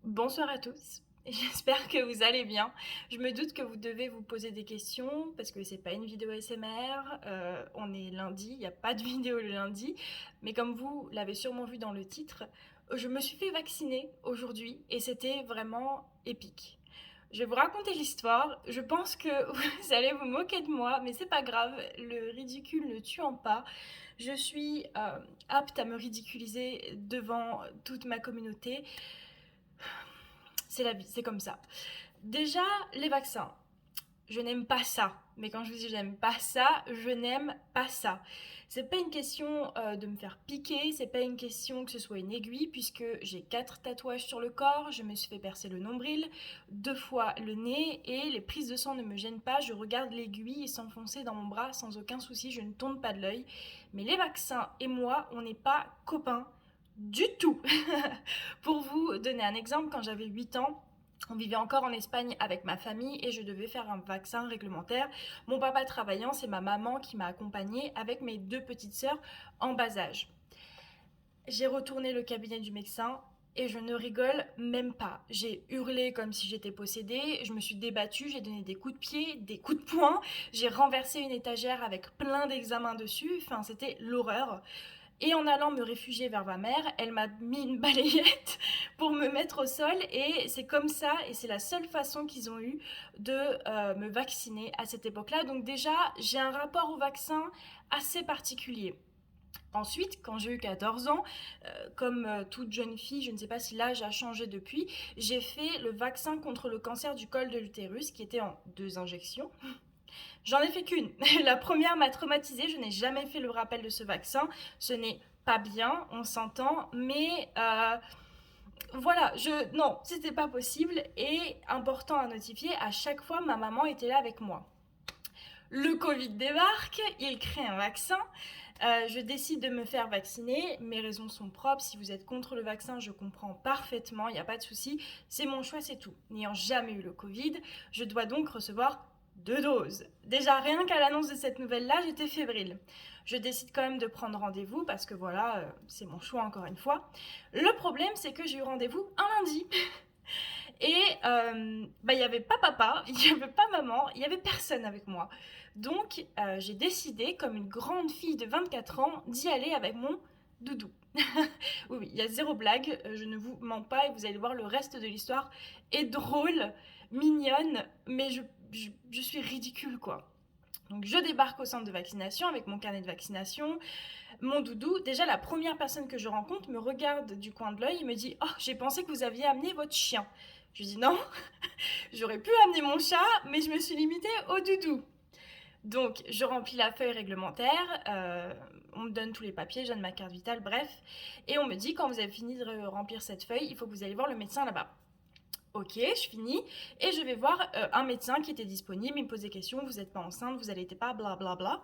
Bonsoir à tous, j'espère que vous allez bien. Je me doute que vous devez vous poser des questions parce que c'est pas une vidéo ASMR, on est lundi, il n'y a pas de vidéo le lundi, mais comme vous l'avez sûrement vu dans le titre, je me suis fait vacciner aujourd'hui et c'était vraiment épique. Je vais vous raconter l'histoire, je pense que vous allez vous moquer de moi, mais c'est pas grave, le ridicule ne tuant pas, je suis apte à me ridiculiser devant toute ma communauté. C'est la vie, c'est comme ça. Déjà, les vaccins. Je n'aime pas ça. Mais quand je vous dis j'aime pas ça, je n'aime pas ça. C'est pas une question de me faire piquer, c'est pas une question que ce soit une aiguille, puisque j'ai 4 tatouages sur le corps, je me suis fait percer le nombril, 2 fois le nez, et les prises de sang ne me gênent pas, je regarde l'aiguille s'enfoncer dans mon bras sans aucun souci, je ne tourne pas de l'œil. Mais les vaccins et moi, on n'est pas copains du tout. Pour vous donner un exemple, quand j'avais 8 ans, on vivait encore en Espagne avec ma famille et je devais faire un vaccin réglementaire. Mon papa travaillant, c'est ma maman qui m'a accompagnée avec mes 2 petites sœurs en bas âge. J'ai retourné le cabinet du médecin et je ne rigole même pas. J'ai hurlé comme si j'étais possédée, je me suis débattue, j'ai donné des coups de pied, des coups de poing, j'ai renversé une étagère avec plein d'examens dessus, enfin c'était l'horreur. Et en allant me réfugier vers ma mère, elle m'a mis une balayette pour me mettre au sol et c'est comme ça et c'est la seule façon qu'ils ont eu de me vacciner à cette époque-là. Donc déjà, j'ai un rapport au vaccin assez particulier. Ensuite, quand j'ai eu 14 ans, comme toute jeune fille, je ne sais pas si l'âge a changé depuis, j'ai fait le vaccin contre le cancer du col de l'utérus qui était en 2 injections. J'en ai fait qu'une. La première m'a traumatisée, je n'ai jamais fait le rappel de ce vaccin. Ce n'est pas bien, on s'entend, mais voilà, non, c'était pas possible. Et important à notifier, à chaque fois, ma maman était là avec moi. Le Covid débarque, il crée un vaccin. Je décide de me faire vacciner. Mes raisons sont propres. Si vous êtes contre le vaccin, je comprends parfaitement. Il n'y a pas de souci. C'est mon choix, c'est tout. N'ayant jamais eu le Covid, je dois donc recevoir 2 doses. Déjà, rien qu'à l'annonce de cette nouvelle-là, j'étais fébrile. Je décide quand même de prendre rendez-vous parce que voilà, c'est mon choix encore une fois. Le problème, c'est que j'ai eu rendez-vous un lundi. Et il n'y avait pas papa, il n'y avait pas maman, il n'y avait personne avec moi. Donc j'ai décidé, comme une grande fille de 24 ans, d'y aller avec mon doudou. Oui, oui, il y a zéro blague, je ne vous mens pas et vous allez voir le reste de l'histoire est drôle, mignonne, mais je suis ridicule quoi. Donc je débarque au centre de vaccination avec mon carnet de vaccination, mon doudou. Déjà la première personne que je rencontre me regarde du coin de l'œil et me dit « Oh, j'ai pensé que vous aviez amené votre chien ». Je lui dis « Non, j'aurais pu amener mon chat, mais je me suis limitée au doudou ». Donc je remplis la feuille réglementaire, on me donne tous les papiers, je donne ma carte vitale, bref. Et on me dit quand vous avez fini de remplir cette feuille, il faut que vous allez voir le médecin là-bas. Ok, je finis et je vais voir un médecin qui était disponible, il me pose des questions, vous n'êtes pas enceinte, vous n'allaitez pas, blablabla. Bla bla.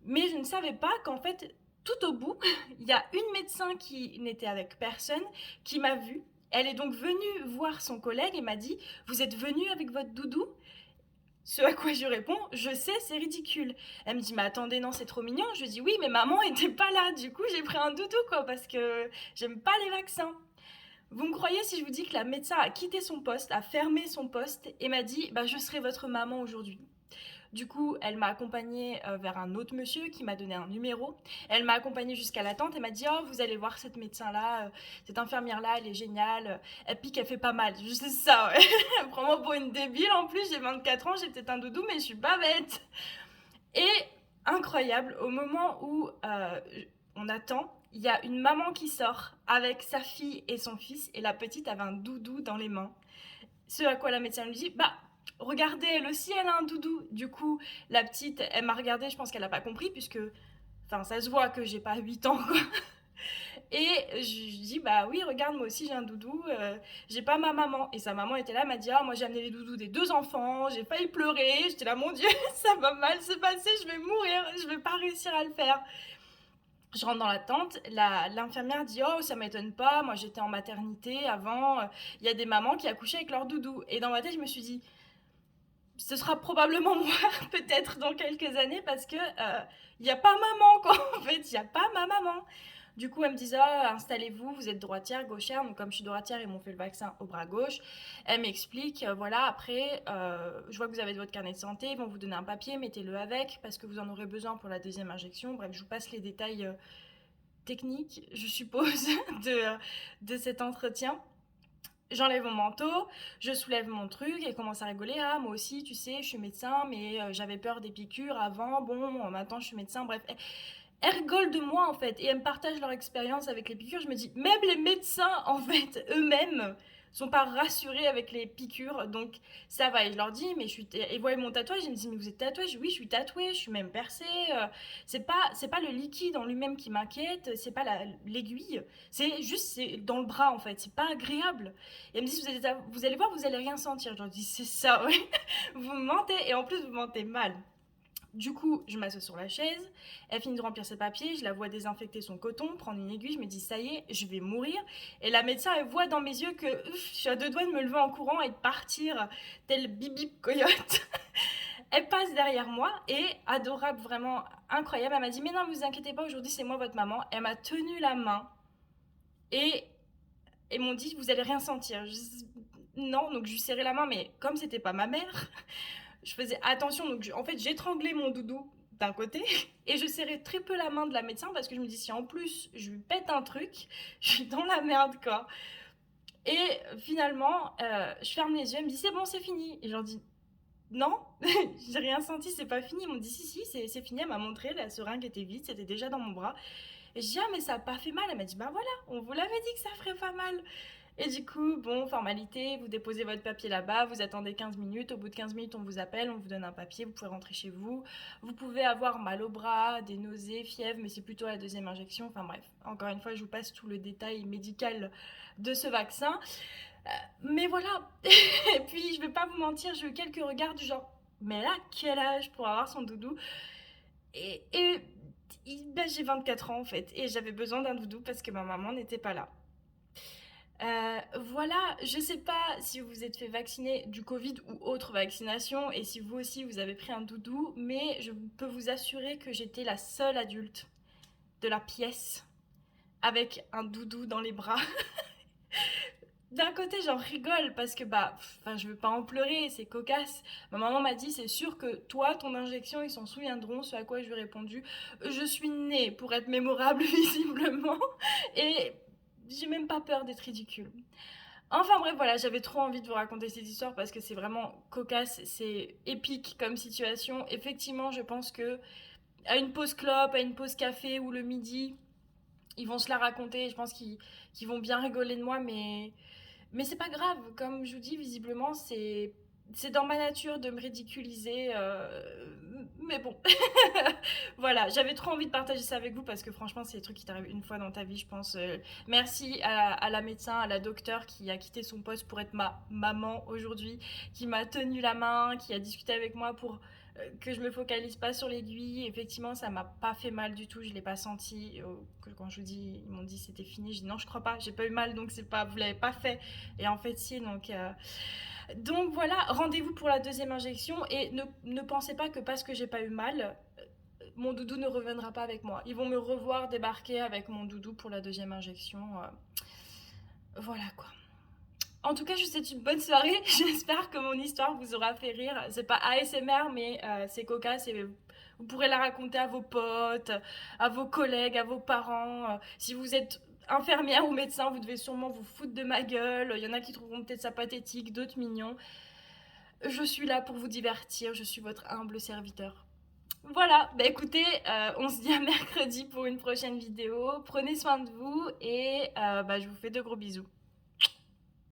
Mais je ne savais pas qu'en fait, tout au bout, il y a une médecin qui n'était avec personne, qui m'a vue. Elle est donc venue voir son collègue et m'a dit « Vous êtes venu avec votre doudou ?» Ce à quoi je réponds « Je sais, c'est ridicule. » Elle me dit « Mais attendez, non, c'est trop mignon. » Je dis « Oui, mais maman était pas là. Du coup, j'ai pris un doudou, quoi, parce que j'aime pas les vaccins. » Vous me croyez si je vous dis que la médecin a quitté son poste, a fermé son poste et m'a dit « Bah, je serai votre maman aujourd'hui. » Du coup, elle m'a accompagnée vers un autre monsieur qui m'a donné un numéro. Elle m'a accompagnée jusqu'à la tente et m'a dit « Oh, vous allez voir cette médecin-là, cette infirmière-là, elle est géniale. Elle pique, elle fait pas mal. » Je sais ça, ouais. Prends-moi pour une débile. En plus, j'ai 24 ans, j'ai peut-être un doudou, mais je suis pas bête. Et incroyable, au moment où on attend, il y a une maman qui sort avec sa fille et son fils et la petite avait un doudou dans les mains. Ce à quoi la médecin lui dit « Bah, regardez, elle aussi, elle a un doudou. » Du coup, la petite, elle m'a regardée, je pense qu'elle n'a pas compris, puisque, enfin, ça se voit que j'ai pas 8 ans, quoi. Et je dis, bah oui, regarde, moi aussi j'ai un doudou, j'ai pas ma maman. Et sa maman était là, elle m'a dit, ah, moi j'ai amené les doudous des 2 enfants, j'ai failli pleurer. J'étais là, mon Dieu, ça va mal se passer, je vais mourir, je vais pas réussir à le faire. Je rentre dans la tente, l'infirmière dit « Oh, ça m'étonne pas, moi j'étais en maternité avant, il y a des mamans qui accouchaient avec leur doudou. » Et dans ma tête, je me suis dit « Ce sera probablement moi, peut-être dans quelques années, parce que il y a pas maman, quoi, en fait, il y a pas ma maman. » Du coup, elle me disait, ah, installez-vous, vous êtes droitière, gauchère. Donc, comme je suis droitière, ils m'ont fait le vaccin au bras gauche. Elle m'explique, voilà, après, je vois que vous avez votre carnet de santé, ils vont vous donner un papier, mettez-le avec, parce que vous en aurez besoin pour la deuxième injection. Bref, je vous passe les détails techniques, je suppose, de cet entretien. J'enlève mon manteau, je soulève mon truc, elle commence à rigoler. Ah, moi aussi, tu sais, je suis médecin, mais j'avais peur des piqûres avant. Bon, maintenant je suis médecin. Bref, elles rigolent de moi en fait et elles me partagent leur expérience avec les piqûres. Je me dis, même les médecins en fait eux-mêmes sont pas rassurés avec les piqûres, donc ça va. Et je leur dis, mais je suis. Et voient mon tatouage, ils me disent, mais vous êtes tatouée? Oui, je suis tatouée, je suis même percée. C'est pas le liquide en lui-même qui m'inquiète, c'est pas l'aiguille, c'est juste c'est dans le bras en fait, c'est pas agréable. Et elles me disent, vous allez voir, vous allez rien sentir. Je leur dis, c'est ça, oui, vous mentez et en plus vous mentez mal. Du coup, je m'assois sur la chaise, elle finit de remplir ses papiers, je la vois désinfecter son coton, prendre une aiguille, je me dis ça y est, je vais mourir. Et la médecin, elle voit dans mes yeux que je suis à deux doigts de me lever en courant et de partir, tel Bibi Coyote. Elle passe derrière moi et, adorable, vraiment incroyable, elle m'a dit mais non, vous inquiétez pas, aujourd'hui c'est moi votre maman. Elle m'a tenu la main et ils m'ont dit vous allez rien sentir. Non, donc je lui serrais la main, mais comme c'était pas ma mère, je faisais attention. Donc en fait, j'étranglais mon doudou d'un côté et je serrais très peu la main de la médecin parce que je me dis si en plus je lui pète un truc, je suis dans la merde quoi. Et finalement, je ferme les yeux, elle me dit c'est bon, c'est fini. Et je leur dis non, j'ai rien senti, c'est pas fini. Ils m'ont dit si, c'est fini. Elle m'a montré, la seringue était vide, c'était déjà dans mon bras. Et je dis ah mais ça a pas fait mal. Elle m'a dit bah voilà, on vous l'avait dit que ça ferait pas mal. Et du coup, bon, formalité, vous déposez votre papier là-bas, vous attendez 15 minutes, au bout de 15 minutes, on vous appelle, on vous donne un papier, vous pouvez rentrer chez vous. Vous pouvez avoir mal au bras, des nausées, fièvre, mais c'est plutôt la deuxième injection. Enfin bref, encore une fois, je vous passe tout le détail médical de ce vaccin. Mais voilà, et puis je vais pas vous mentir, j'ai eu quelques regards du genre, mais là, quel âge pour avoir son doudou? Et ben, j'ai 24 ans en fait, et j'avais besoin d'un doudou parce que ma maman n'était pas là. Voilà, je sais pas si vous vous êtes fait vacciner du Covid ou autre vaccination et si vous aussi vous avez pris un doudou, mais je peux vous assurer que j'étais la seule adulte de la pièce avec un doudou dans les bras. D'un côté, j'en rigole parce que bah, enfin, je veux pas en pleurer, c'est cocasse. Ma maman m'a dit, c'est sûr que toi, ton injection, ils s'en souviendront. Ce à quoi je lui ai répondu, je suis née pour être mémorable visiblement, et j'ai même pas peur d'être ridicule. Enfin bref, voilà, j'avais trop envie de vous raconter cette histoire parce que c'est vraiment cocasse, c'est épique comme situation. Effectivement, je pense que à une pause clope, à une pause café ou le midi, ils vont se la raconter. Je pense qu'ils vont bien rigoler de moi, mais c'est pas grave. Comme je vous dis, visiblement, c'est dans ma nature de me ridiculiser. Mais bon, voilà, j'avais trop envie de partager ça avec vous parce que franchement, c'est des trucs qui t'arrivent une fois dans ta vie, je pense. Merci à la médecin, à la docteure qui a quitté son poste pour être ma maman aujourd'hui, qui m'a tenu la main, qui a discuté avec moi pour que je me focalise pas sur l'aiguille. Effectivement, ça m'a pas fait mal du tout, je l'ai pas senti. Quand je vous dis, ils m'ont dit c'était fini, je dis non, je crois pas, j'ai pas eu mal, donc c'est pas, vous l'avez pas fait. Et en fait, si, donc voilà, rendez-vous pour la deuxième injection et ne pensez pas que parce que j'ai pas eu mal, mon doudou ne reviendra pas avec moi. Ils vont me revoir débarquer avec mon doudou pour la deuxième injection. Voilà quoi. En tout cas, je vous souhaite une bonne soirée. J'espère que mon histoire vous aura fait rire. C'est pas ASMR, mais c'est cocasse et vous pourrez la raconter à vos potes, à vos collègues, à vos parents. Si vous êtes infirmière ou médecin, vous devez sûrement vous foutre de ma gueule. Il y en a qui trouveront peut-être ça pathétique, d'autres mignons. Je suis là pour vous divertir. Je suis votre humble serviteur. Voilà, bah écoutez, on se dit à mercredi pour une prochaine vidéo. Prenez soin de vous et bah, je vous fais de gros bisous.